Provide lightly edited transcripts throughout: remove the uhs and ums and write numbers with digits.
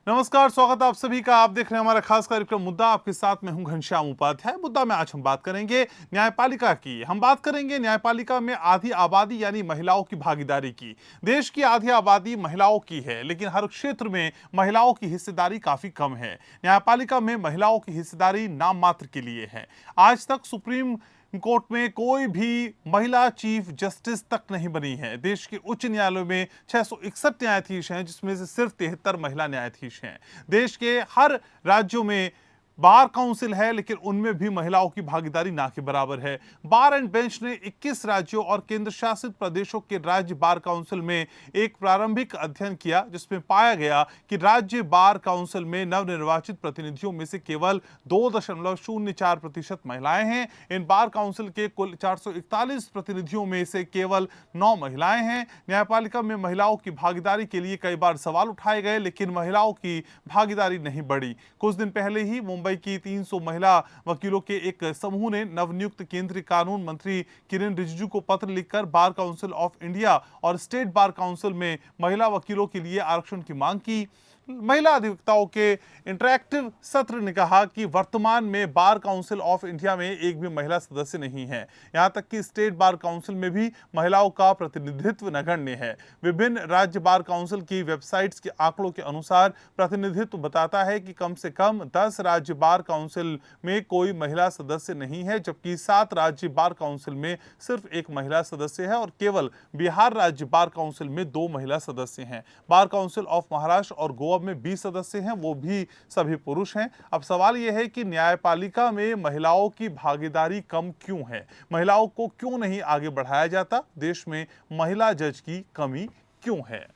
नमस्कार, स्वागत है आप सभी का। आप देख रहे हैं हमारा खास कार्यक्रम मुद्दा। आपके साथ मैं हूं घनश्याम उपाध्याय। मुद्दा में आज हम बात करेंगे न्यायपालिका की। हम बात करेंगे न्यायपालिका में आधी आबादी यानी महिलाओं की भागीदारी की। देश की आधी आबादी महिलाओं की है, लेकिन हर क्षेत्र में महिलाओं की हिस्सेदारी काफी कम है। न्यायपालिका में महिलाओं की हिस्सेदारी नाम मात्र के लिए है। आज तक सुप्रीम कोर्ट में कोई भी महिला चीफ जस्टिस तक नहीं बनी है। देश के उच्च न्यायालयों में 661 न्यायाधीश हैं, जिसमें से सिर्फ 73 महिला न्यायाधीश हैं। देश के हर राज्यों में बार काउंसिल है, लेकिन उनमें भी महिलाओं की भागीदारी ना के बराबर है। बार एंड बेंच ने 21 राज्यों और केंद्र शासित प्रदेशों के राज्य बार काउंसिल में एक प्रारंभिक अध्ययन किया, जिसमें पाया गया कि राज्य बार काउंसिल में नवनिर्वाचित प्रतिनिधियों में से केवल 2.04% महिलाएं हैं। इन बार काउंसिल के कुल 441 प्रतिनिधियों में से केवल 9 महिलाएं हैं। न्यायपालिका में महिलाओं की भागीदारी के लिए कई बार सवाल उठाए गए, लेकिन महिलाओं की भागीदारी नहीं बढ़ी। कुछ दिन पहले ही मुंबई की 300 महिला वकीलों के एक समूह ने नवनियुक्त केंद्रीय कानून मंत्री किरेन रिजिजू को पत्र लिखकर बार काउंसिल ऑफ इंडिया और स्टेट बार काउंसिल में महिला वकीलों के लिए आरक्षण की मांग की। महिला अधिवक्ताओं के इंटरैक्टिव सत्र ने कहा कि वर्तमान में बार काउंसिल ऑफ इंडिया में एक भी महिला सदस्य नहीं है। यहां तक कि स्टेट बार काउंसिल में भी महिलाओं का प्रतिनिधित्व नगण्य है। विभिन्न राज्य बार काउंसिल की वेबसाइट्स के आंकड़ों के अनुसार प्रतिनिधित्व बताता है कि कम से कम 10 राज्य बार काउंसिल में कोई महिला सदस्य नहीं है, जबकि 7 राज्य बार काउंसिल में सिर्फ एक महिला सदस्य है और केवल बिहार राज्य बार काउंसिल में 2 महिला सदस्य हैं। बार काउंसिल ऑफ महाराष्ट्र और गोवा में 20 सदस्य हैं, वो भी सभी पुरुष हैं। अब सवाल यह है कि न्यायपालिका में महिलाओं की भागीदारी कम क्यों है? महिलाओं को क्यों नहीं आगे बढ़ाया जाता? देश में महिला जज की कमी क्यों है?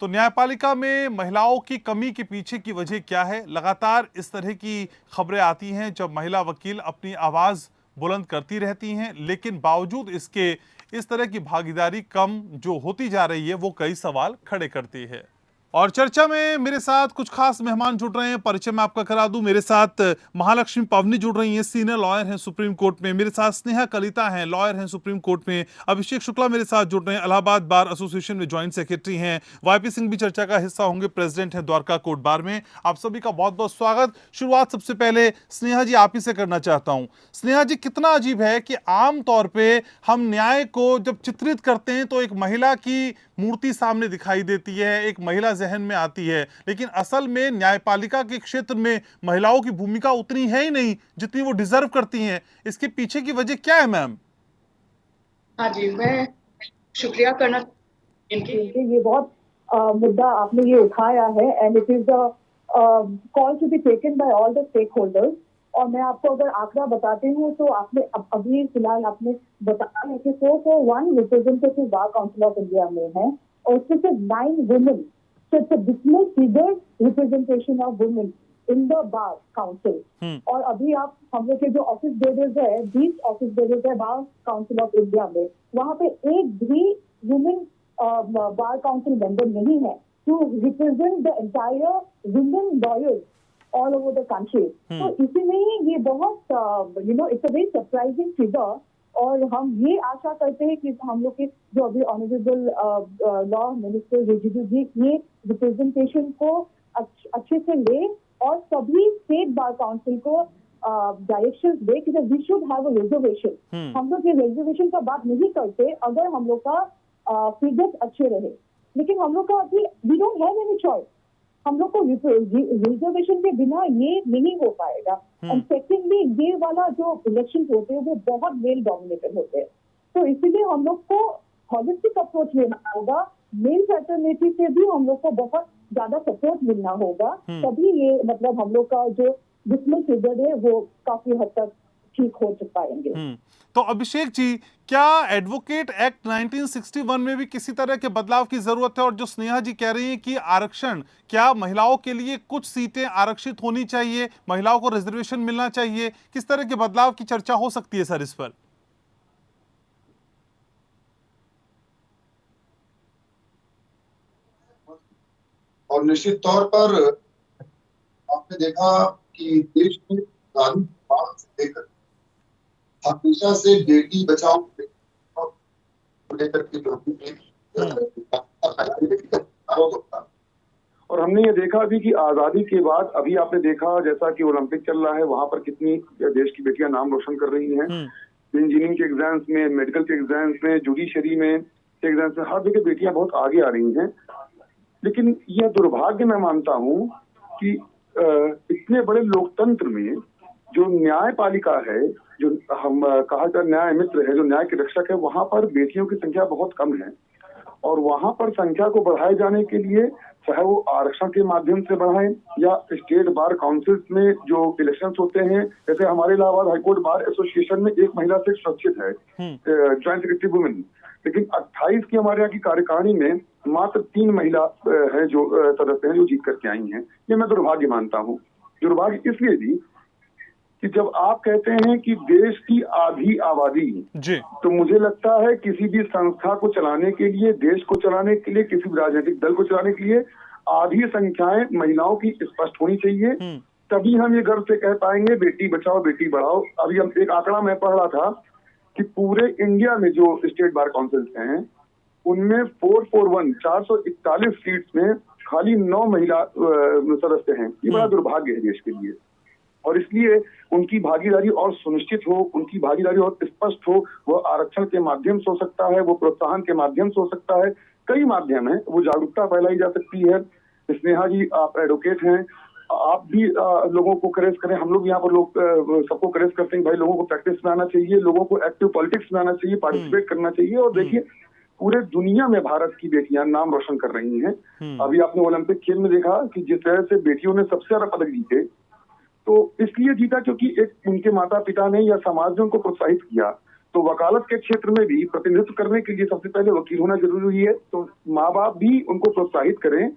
तो न्यायपालिका में महिलाओं की कमी के पीछे की वजह क्या है? लगातार इस तरह की खबरें आती हैं जब महिला वकील अपनी आवाज बुलंद करती रहती हैं, लेकिन बावजूद इसके इस तरह की भागीदारी कम जो होती जा रही है, वो कई सवाल खड़े करती है। और चर्चा में मेरे साथ कुछ खास मेहमान जुड़ रहे हैं। परिचय मैं आपका करा दूं। मेरे साथ महालक्ष्मी पवनी जुड़ रही हैं, सीनियर लॉयर हैं सुप्रीम कोर्ट में। मेरे साथ स्नेहा कलिता हैं, लॉयर हैं सुप्रीम कोर्ट में। अभिषेक शुक्ला मेरे साथ जुड़ रहे हैं, इलाहाबाद बार एसोसिएशन में ज्वाइंट सेक्रेटरी हैं। वाईपी सिंह भी चर्चा का हिस्सा होंगे, प्रेसिडेंट हैं द्वारका कोर्ट बार में। आप सभी का बहुत बहुत स्वागत। शुरुआत सबसे पहले स्नेहा जी आप ही से करना चाहता हूं। स्नेहा जी, कितना अजीब है कि आमतौर पर हम न्याय को जब चित्रित करते हैं तो एक महिला की मूर्ति सामने दिखाई देती है, एक महिला जहन में आती है, लेकिन असल में न्यायपालिका के क्षेत्र में महिलाओं की भूमिका उतनी है ही नहीं जितनी वो डिजर्व करती हैं। इसके पीछे की वजह क्या है मैम? हाँ जी, मैं शुक्रिया करना इनके ये बहुत मुद्दा आपने ये उठाया है and it is call to be taken by all the stakeholders. और मैं आपको अगर आंकड़ा बताती हूँ तो आपने अभी फिलहाल आपने बताया है कि 441 representative bar council of India में है और उसमें से 9 women. So it's a bigger representation of women in the bar council. और अभी आप हम लोग के जो ऑफिस बेयर्स है, 20 ऑफिस बेयर्स है बार काउंसिल ऑफ इंडिया में, वहाँ पे एक भी वुमेन बार काउंसिल मेंबर नहीं है to represent the entire women lawyers all over the country. तो इसीलिए ये बहुत it's a very surprising figure. और हम ये आशा करते हैं कि हम लोग के जो अभी honourable law minister Rijiju ji ये रिप्रेजेंटेशन को अच्छे से ले और सभी स्टेट बार काउंसिल को डायरेक्शंस दे कि we should have a reservation. हम लोग ये रिजर्वेशन का बात नहीं करते अगर हम लोग का फिगर्स अच्छे रहे, लेकिन हम लोग का अभी we don't have any choice. हम लोग को रिजर्वेशन के बिना ये नहीं हो पाएगा। एंड सेकेंडली ये वाला जो इलेक्शन होते हैं वो बहुत मेल डोमिनेटेड होते हैं, तो इसीलिए हम लोग को हॉलिस्टिक अप्रोच लेना होगा। मेल फैटर्निटी से भी हम लोग को बहुत ज्यादा सपोर्ट मिलना होगा, तभी ये मतलब हम लोग का जो डिस्मिस फिगर है वो काफी हद तक ठीक हो पाएंगे। तो अभिषेक जी, क्या एडवोकेट एक्ट 1961 में भी किसी तरह के बदलाव की जरूरत है? और जो स्नेहा जी कह रही हैं कि आरक्षण, क्या महिलाओं के लिए कुछ सीटें आरक्षित होनी चाहिए, महिलाओं को रिजर्वेशन मिलना चाहिए, किस तरह के बदलाव की चर्चा हो सकती है सर इस पर? और निश्चित तौर पर आपने देखा कि देश में आजादी के बाद से लेकर हमेशा से बेटी बचाओ को लेकर के और हमने ये देखा भी कि आजादी के बाद अभी आपने देखा जैसा कि ओलंपिक चल रहा है, वहां पर कितनी देश की बेटियां नाम रोशन कर रही हैं। इंजीनियरिंग के एग्जाम्स में, मेडिकल के एग्जाम्स में, जुडिशरी में एग्जाम्स में, हर जगह बेटियां बहुत आगे आ रही हैं। लेकिन यह दुर्भाग्य मैं मानता हूं कि इतने बड़े लोकतंत्र में जो न्यायपालिका है, जो हम कहा जाए न्याय मित्र है, जो न्याय की रक्षक है, वहां पर बेटियों की संख्या बहुत कम है। और वहां पर संख्या को बढ़ाए जाने के लिए चाहे वो आरक्षण के माध्यम से बढ़ाएं या स्टेट बार काउंसिल में जो इलेक्शंस होते हैं, जैसे हमारे इलाहाबाद हाईकोर्ट बार एसोसिएशन में एक महिला से सुरक्षित है, ज्वाइंट सेक्रेटरी वुमेन, लेकिन 28 की हमारे यहाँ की कार्यकारिणी में मात्र 3 महिला है जो सदस्य हैं जो जीत करके आई हैं। ये मैं दुर्भाग्य मानता हूँ। दुर्भाग्य इसलिए भी कि जब आप कहते हैं कि देश की आधी आबादी जी, तो मुझे लगता है किसी भी संस्था को चलाने के लिए, देश को चलाने के लिए, किसी भी राजनीतिक दल को चलाने के लिए आधी संख्याएं महिलाओं की स्पष्ट होनी चाहिए। तभी हम ये गर्व से कह पाएंगे बेटी बचाओ बेटी बढ़ाओ। अभी हम एक आंकड़ा मैं पढ़ रहा था कि पूरे इंडिया में जो स्टेट बार काउंसिल हैं उनमें 441 सीट्स में खाली 9 महिला सदस्य हैं। ये बड़ा दुर्भाग्य है देश के लिए, और इसलिए उनकी भागीदारी और सुनिश्चित हो, उनकी भागीदारी और स्पष्ट हो। वो आरक्षण के माध्यम से हो सकता है, वो प्रोत्साहन के माध्यम से हो सकता है, कई माध्यम है, वो जागरूकता फैलाई जा सकती है। स्नेहा जी, आप एडवोकेट हैं, आप भी लोगों को करेज करें। हम लोग यहाँ पर लोग सबको करेज करते हैं भाई लोगों को प्रैक्टिस में आना चाहिए, लोगों को एक्टिव पॉलिटिक्स में आना चाहिए, पार्टिसिपेट करना चाहिए। और देखिए पूरे दुनिया में भारत की बेटियां नाम रोशन कर रही हैं। अभी आपने ओलंपिक खेल में देखा कि जिस तरह से बेटियों ने सबसे ज्यादा पदक जीते, तो इसलिए जीता क्योंकि एक उनके माता पिता ने या समाज ने उनको प्रोत्साहित किया। तो वकालत के क्षेत्र में भी प्रतिनिधित्व करने के लिए सबसे पहले वकील होना जरूरी है। तो माँ बाप भी उनको प्रोत्साहित करें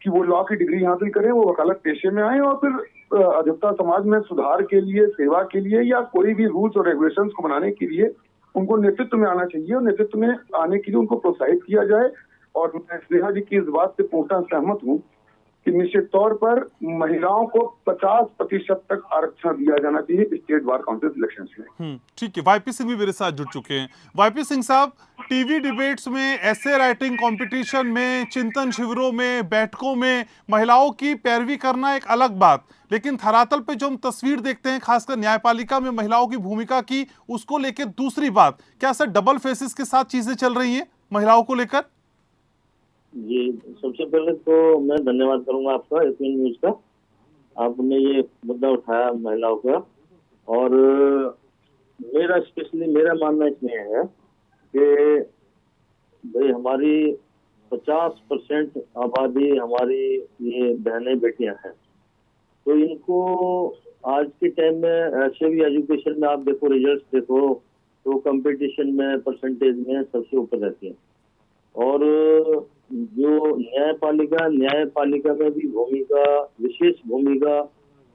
कि वो लॉ की डिग्री हासिल करें, वो वकालत पेशे में आए, और फिर अधिवक्ता समाज में सुधार के लिए, सेवा के लिए, या कोई भी रूल्स और रेगुलेशंस को बनाने के लिए उनको नेतृत्व में आना चाहिए, और नेतृत्व में आने के लिए उनको प्रोत्साहित किया जाए। और मैं स्नेहा जी की इस बात से पूर्ण सहमत हूँ कि निश्चित तौर पर महिलाओं को 50% तक आरक्षण दिया जाना चाहिए स्टेट बार काउंसिल इलेक्शन में। ठीक है, वाईपी सिंह भी मेरे साथ जुड़ चुके हैं। वाईपी सिंह साहब, टीवी डिबेट्स में, ऐसे राइटिंग कंपटीशन में, चिंतन शिविरों में, बैठकों में महिलाओं की पैरवी करना एक अलग बात, लेकिन धरातल पे जो हम तस्वीर देखते हैं खासकर न्यायपालिका में महिलाओं की भूमिका की, उसको लेकर दूसरी बात। क्या सर डबल फेसेस के साथ चीजें चल रही हैं महिलाओं को लेकर? जी, सबसे पहले तो मैं धन्यवाद करूंगा आपका एपीएन न्यूज का। आपने ये मुद्दा उठाया महिलाओं का, और मेरा मानना इसमें है कि भाई हमारी 50% आबादी हमारी ये बहनें बेटियां हैं, तो इनको आज के टाइम में ऐसे भी एजुकेशन में आप देखो, रिजल्ट देखो, तो कंपटीशन में परसेंटेज में सबसे ऊपर रहती है। और जो न्यायपालिका में भी विशेष भूमिका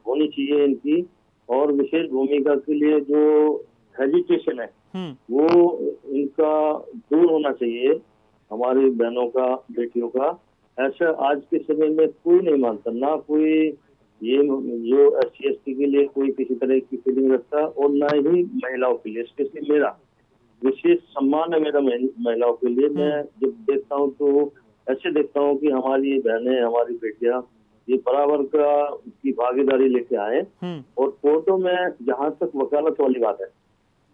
होनी चाहिए इनकी, और विशेष भूमिका के लिए जो हेजिटेशन है वो इनका दूर होना चाहिए हमारी बहनों का, बेटियों का। ऐसा आज के समय में कोई नहीं मानता, ना कोई ये जो SC/ST के लिए कोई किसी तरह की फीलिंग रखता, और ना ही महिलाओं के लिए। स्पेशली मेरा विशेष सम्मान है मेरा महिलाओं के लिए। मैं जब देखता हूँ तो ऐसे देखता हूँ कि हमारी बहनें, हमारी बेटियां ये बराबर की भागीदारी लेके आए। और कोर्टों में जहां तक वकालत वाली बात है,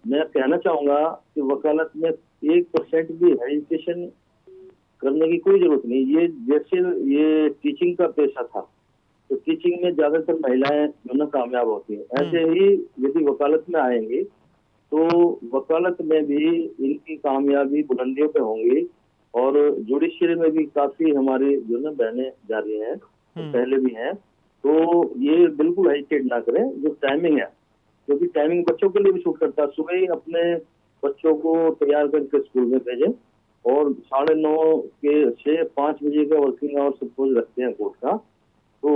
मैं कहना चाहूंगा कि वकालत में 1% भी हेजिटेशन करने की कोई जरूरत नहीं। ये जैसे ये टीचिंग का पेशा था, तो टीचिंग में ज्यादातर महिलाएं जो ना कामयाब होती हैं, ऐसे ही यदि वकालत में आएंगी तो वकालत में भी इनकी कामयाबी बुलंदियों पे होंगी। और जुडिशरी में भी काफी हमारी जो ना बहनें जा रही हैं, पहले भी हैं। तो ये बिल्कुल हेजिटेट ना करें। जो टाइमिंग है क्योंकि टाइमिंग बच्चों के लिए भी सूट करता है। सुबह ही अपने बच्चों को तैयार करके स्कूल में भेजें और 9:30 से 5 बजे का वर्किंग आवर सपोज रखते हैं कोर्ट का, तो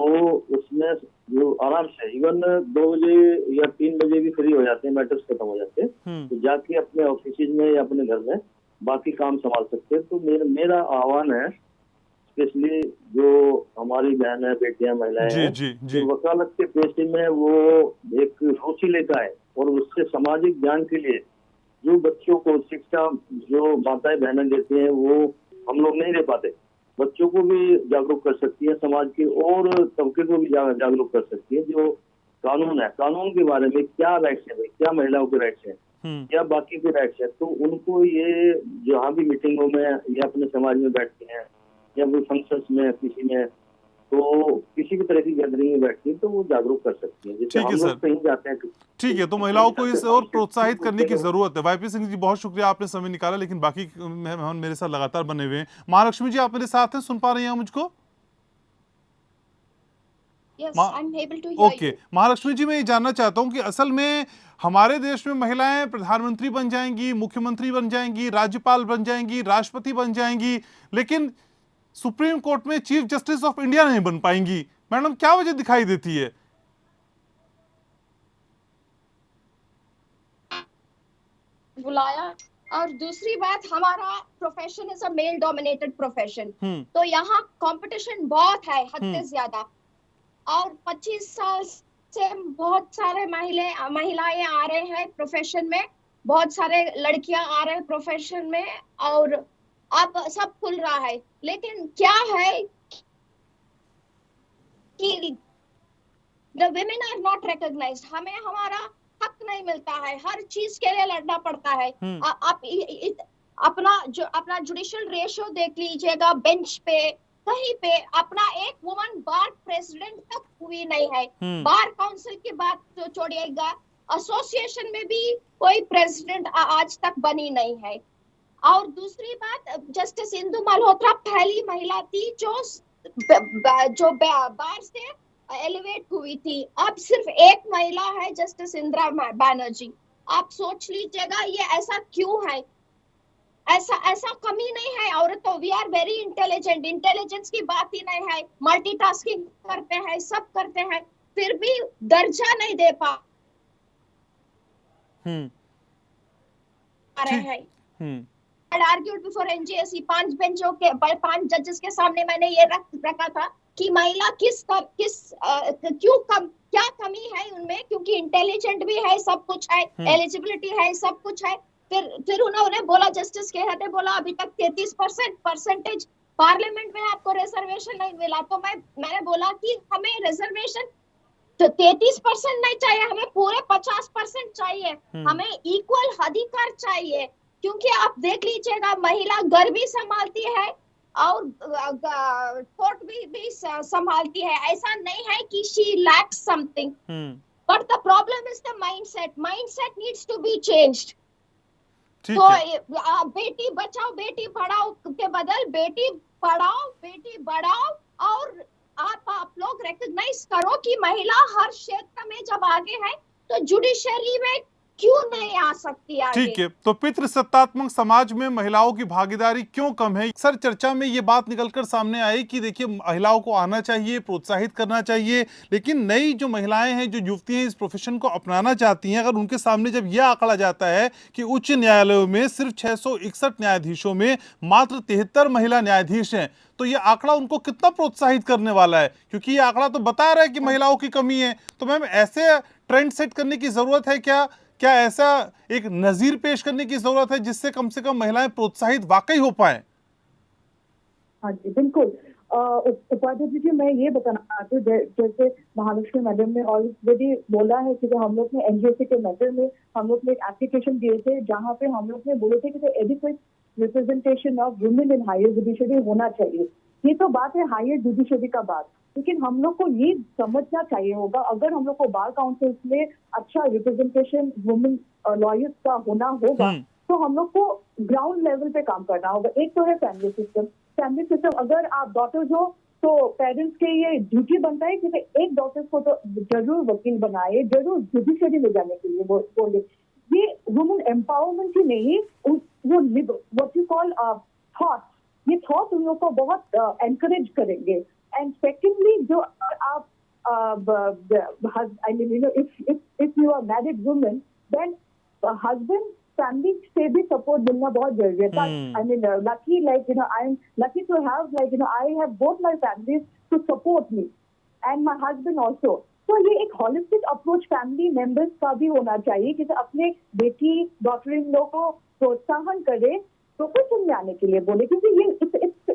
उसमें जो आराम से इवन 2 बजे या 3 बजे भी फ्री हो जाते हैं, मैटर्स खत्म हो जाते हैं, तो जाके अपने ऑफिस में या अपने घर में बाकी काम संभाल सकते हैं। तो मेरा आह्वान है स्पेशली जो हमारी बहन है, बेटियां, महिलाएं हैं, जो वकालत के पेशे में वो एक रुचि लेता है और उससे सामाजिक ज्ञान के लिए जो बच्चों को शिक्षा जो माताएं बहनें देती हैं वो हम लोग नहीं दे पाते, बच्चों को भी जागरूक कर सकती है, समाज के और तबके को भी जागरूक कर सकती है। जो कानून है, कानून के बारे में क्या राइट्स है, क्या महिलाओं के राइट्स हैं, क्या बाकी के राइट्स है, तो उनको ये जहाँ भी मीटिंगों में या अपने समाज में बैठते हैं या कोई फंक्शन में किसी में, तो किसी भी तरह की गैदरिंग में बैठती है तो वो जागरूक कर सकती है। जैसे हम लोग कहीं जाते हैं। ठीक है, तो महिलाओं को इस और प्रोत्साहित करने की जरूरत है। वाईपी सिंह जी, बहुत शुक्रिया, आपने समय निकाला, लेकिन बाकी मेहमान मेरे साथ लगातार बने हुए हैं। महालक्ष्मी जी, आप मेरे साथ हैं, सुन पा रही हैं मुझको? Yes, I'm able to hear okay, Mahalakshmi ji, मैं ये जानना चाहता हूँ कि असल में हमारे देश में महिलाएं प्रधानमंत्री बन जाएंगी, मुख्यमंत्री बन जाएंगी, राज्यपाल बन जाएंगी, राष्ट्रपति बन जाएंगी, लेकिन सुप्रीम कोर्ट में चीफ जस्टिस ऑफ इंडिया नहीं बन पाएंगी। मैडम, क्या वजह दिखाई देती है? बुलाया, और दूसरी बात, हमारा profession is a male dominated profession, तो यहाँ कंपटीशन बहुत है, हद से ज्यादा, और 25 साल से बहुत सारे महिलाएं आ रहे हैं प्रोफेशन में, बहुत सारे लड़कियां आ रहे हैं प्रोफेशन में, और अब सब खुल रहा है, लेकिन क्या है कि the women are not recognized, हमें हमारा हक नहीं मिलता है, हर चीज के लिए लड़ना पड़ता है। आप अपना जुडिशियल रेशियो देख लीजिएगा, बेंच पे कहीं पे अपना एक वुमन बार प्रेसिडेंट तक हुई नहीं है, बार काउंसिल की बात तो छोड़िएगा, एसोसिएशन में भी कोई प्रेसिडेंट आज तक बनी नहीं है। और दूसरी बात, जस्टिस इंदु मल्होत्रा पहली महिला थी जो बार से एलिवेट हुई थी, अब सिर्फ एक महिला है, जस्टिस इंदिरा बनर्जी। आप सोच लीजिएगा ये ऐसा क्यों है? ऐसा कमी नहीं है औरतों, we are very intelligent, intelligence की बात ही नहीं है, मल्टीटास्किंग करते हैं, सब करते हैं, फिर भी दर्जा नहीं दे पा रहे हैं। आर्ग्यूड बिफोर एनजीएससी, 5 जजेस के सामने मैंने ये रखा था कि महिला क्या कमी है उनमें, क्योंकि इंटेलिजेंट भी है, सब कुछ है, एलिजिबिलिटी है, सब कुछ है। फिर उन्होंने बोला, जस्टिस कहते बोला अभी तक 33% परसेंटेज पार्लियामेंट में आपको रिजर्वेशन नहीं मिला, तो मैंने बोला कि हमें रिजर्वेशन तो 33% नहीं चाहिए, हमें पूरे 50% चाहिए, हमें इक्वल अधिकार चाहिए, क्योंकि आप देख लीजिएगा महिला घर भी संभालती है और कोर्ट भी संभालती है, ऐसा नहीं है कि she lacks something, but the problem is the mindset needs to be changed। तो बेटी बचाओ बेटी पढ़ाओ के बदल बेटी पढ़ाओ बेटी बढ़ाओ, और आप लोग रिकॉग्नाइज करो कि महिला हर क्षेत्र में जब आगे है तो जुडिशरी में क्यों नहीं आ सकती आगे? ठीक है, तो पितृसत्तात्मक समाज में महिलाओं की भागीदारी क्यों कम है? सर, चर्चा में ये बात निकलकर सामने आई कि देखिए, महिलाओं को आना चाहिए, प्रोत्साहित करना चाहिए, लेकिन नई जो महिलाएं हैं, जो युवतियां इस प्रोफेशन को अपनाना चाहती हैं, अगर उनके सामने जब यह आंकड़ा जाता है कि उच्च न्यायालयों में सिर्फ 661 न्यायाधीशों में मात्र 73 महिला न्यायाधीश हैं, तो ये आंकड़ा उनको कितना प्रोत्साहित करने वाला है? क्योंकि ये आंकड़ा तो बता रहा है कि महिलाओं की कमी है। तो मैम, ऐसे ट्रेंड सेट करने की जरूरत है क्या ऐसा एक नजीर पेश करने की जरूरत है जिससे कम से कम महिलाएं प्रोत्साहित वाकई हो पाए? हाँ जी, बिल्कुल। उपाध्याय जी, मैं ये बताना चाहती हूँ, जैसे महालक्ष्मी मैडम ने ऑलरेडी बोला है कि हम लोग ने एनजीओसी के मैटर में हम लोग ने एक एप्लीकेशन दिए थे, जहाँ पे हम लोग ने बोले थे कि adequate representation of women in higher judiciary होना चाहिए। ये तो बात है हायर जुडिशरी का बात, लेकिन हम लोग को ये समझना चाहिए होगा, अगर हम लोग को बार काउंसिल्स में अच्छा रिप्रेजेंटेशन वुमेन लॉयर्स का होना होगा, तो हम लोग को ग्राउंड लेवल पे काम करना होगा। एक तो है फैमिली सिस्टम, अगर आप डॉटर्स हो तो पेरेंट्स के ये ड्यूटी बनता है कि वे एक डॉटर को तो जरूर वकील बनाए, जरूर जुडिशरी में जाने के लिए बोले। ये वुमेन एम्पावरमेंट ही नहीं, वो व्हाट यू कॉल थॉट, ये थॉट उन लोग को बहुत एनकरेज करेंगे। एंड सेकेंडली, जो आप I mean you know if you are married women, then husband family से भी सपोर्ट मिलना बहुत जरूरी है। I mean lucky, like you know I am lucky to have, like you know I have both my families to support me and my husband also. तो ये एक holistic approach family members का भी होना चाहिए कि अपने बेटी डॉटर इन लोग को प्रोत्साहन करे प्रोफेशन में आने के लिए बोले, क्योंकि ये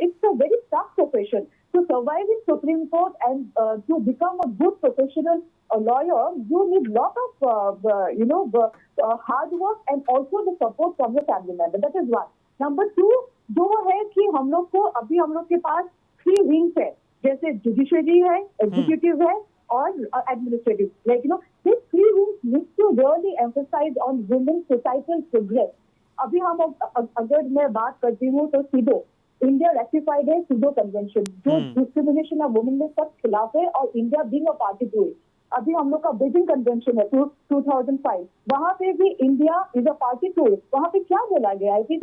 it's a very tough profession to survive in Supreme Court and to become a good professional lawyer. You need lot of hard work and also the support from the family member. That is one. Number two, जो है कि हम लोग को अभी हम लोग के पास 3 wings है, जैसे जुडिशरी है, एग्जीक्यूटिव है और administrative. Like you no this 3 wings need to really emphasize on women's societal progress. अभी हम अगर मैं बात करती हूँ तो सीधो इंडिया रेटिफाइड है सीडो कन्वेंशन, जो डिस्क्रिमिनेशन ऑफ वुमेन में सब खिलाफ है, और India being a party to it. अभी हम लोग का बीजिंग कन्वेंशन है 2005, वहां पे भी India is a party to it. वहां पे क्या बोला गया है कि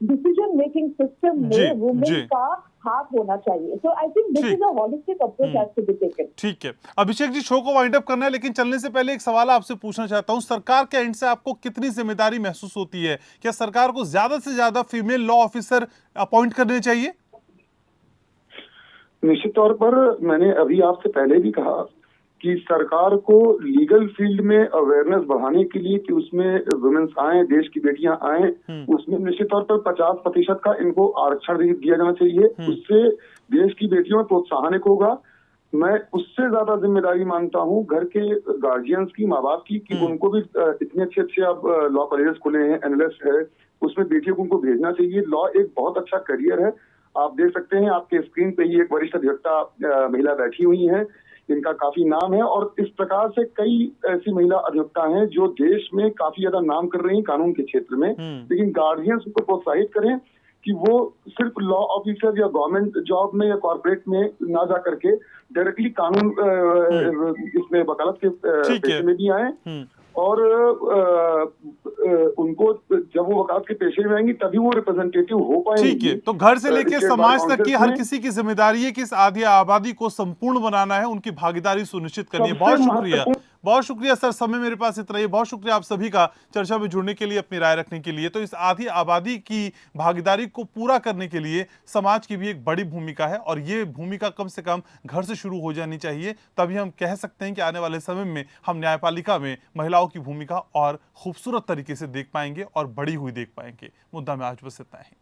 डिसीजन मेकिंग सिस्टम में वुमेन का हाथ होना चाहिए। So I think this is a holistic approach has to be taken. ठीक है अभिषेक जी, शो को वाइंड अप करना है, लेकिन चलने से पहले एक सवाल आपसे पूछना चाहता हूं। सरकार के एंड से आपको कितनी जिम्मेदारी महसूस होती है? क्या सरकार को ज्यादा से ज्यादा फीमेल लॉ ऑफिसर अपॉइंट करने चाहिए? निश्चित तौर पर मैंने अभी आपसे पहले भी कहा कि सरकार को लीगल फील्ड में अवेयरनेस बढ़ाने के लिए कि उसमें वुमेन्स आए, देश की बेटियां आए, उसमें निश्चित तौर पर 50% का इनको आरक्षण दिया जाना चाहिए। उससे देश की बेटियों में प्रोत्साहन एक होगा। मैं उससे ज्यादा जिम्मेदारी मानता हूं घर के गार्जियंस की, माँ बाप की, कि उनको भी इतने अच्छे अब लॉ कॉलेजेस खुले हैं, एनालिस्ट है, उसमें बेटियों को उनको भेजना चाहिए। लॉ एक बहुत अच्छा करियर है। आप देख सकते हैं आपके स्क्रीन पे ही एक वरिष्ठ अधिवक्ता महिला बैठी हुई है, इनका काफी नाम है, और इस प्रकार से कई ऐसी महिला अधिवक्ता हैं जो देश में काफी ज्यादा नाम कर रही हैं कानून के क्षेत्र में। लेकिन गार्जियंस को प्रोत्साहित करें कि वो सिर्फ लॉ ऑफिसर या गवर्नमेंट जॉब में या कॉर्पोरेट में ना जा करके डायरेक्टली कानून इसमें वकालत के पेशे में भी आए, और उनको जब वो वकालत के पेशे में आएंगी तभी वो रिप्रेजेंटेटिव हो पाएंगे। ठीक है, तो घर से लेकर समाज तक की हर किसी की जिम्मेदारी है कि इस आधी आबादी को संपूर्ण बनाना है, उनकी भागीदारी सुनिश्चित करनी है। बहुत शुक्रिया, बहुत शुक्रिया सर, समय मेरे पास इतना ही। बहुत शुक्रिया आप सभी का चर्चा में जुड़ने के लिए, अपनी राय रखने के लिए। तो इस आधी आबादी की भागीदारी को पूरा करने के लिए समाज की भी एक बड़ी भूमिका है, और ये भूमिका कम से कम घर से शुरू हो जानी चाहिए। तभी हम कह सकते हैं कि आने वाले समय में हम न्यायपालिका में महिलाओं की भूमिका और खूबसूरत तरीके से देख पाएंगे और बड़ी हुई देख पाएंगे। मुद्दा में आज बस इतना ही।